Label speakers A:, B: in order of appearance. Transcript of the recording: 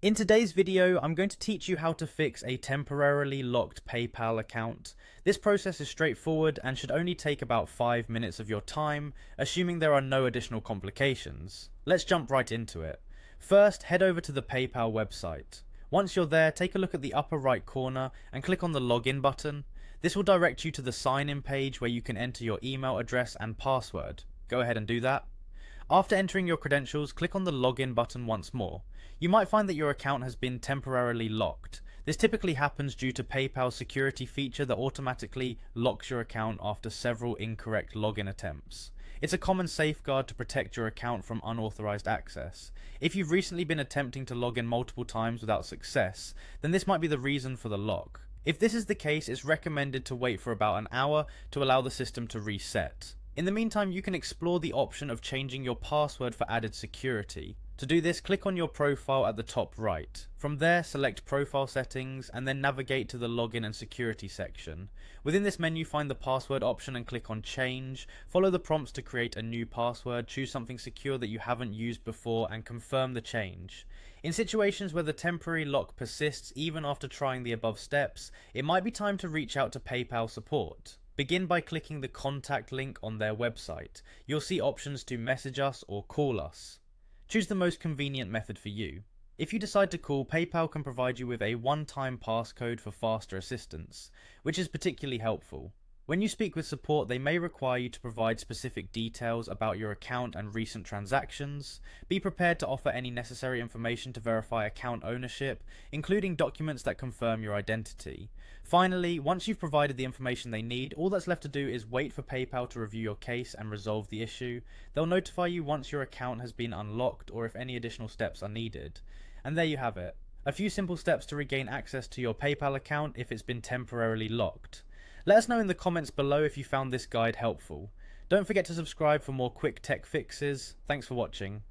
A: In today's video, I'm going to teach you how to fix a temporarily locked PayPal account. This process is straightforward and should only take about 5 minutes of your time, assuming there are no additional complications. Let's jump right into it. First, head over to the PayPal website. Once you're there, take a look at the upper right corner and click on the login button. This will direct you to the sign-in page where you can enter your email address and password. Go ahead and do that. After entering your credentials, click on the login button once more. You might find that your account has been temporarily locked. This typically happens due to PayPal's security feature that automatically locks your account after several incorrect login attempts. It's a common safeguard to protect your account from unauthorized access. If you've recently been attempting to log in multiple times without success, then this might be the reason for the lock. If this is the case, it's recommended to wait for about an hour to allow the system to reset. In the meantime, you can explore the option of changing your password for added security. To do this, click on your profile at the top right. From there, select Profile Settings and then navigate to the Login and Security section. Within this menu, find the password option and click on Change. Follow the prompts to create a new password, choose something secure that you haven't used before and confirm the change. In situations where the temporary lock persists even after trying the above steps, it might be time to reach out to PayPal support. Begin by clicking the contact link on their website. You'll see options to message us or call us. Choose the most convenient method for you. If you decide to call, PayPal can provide you with a one-time passcode for faster assistance, which is particularly helpful. When you speak with support, they may require you to provide specific details about your account and recent transactions. Be prepared to offer any necessary information to verify account ownership, including documents that confirm your identity. Finally, once you've provided the information they need, all that's left to do is wait for PayPal to review your case and resolve the issue. They'll notify you once your account has been unlocked or if any additional steps are needed. And there you have it. A few simple steps to regain access to your PayPal account if it's been temporarily locked. Let us know in the comments below if you found this guide helpful. Don't forget to subscribe for more quick tech fixes. Thanks for watching.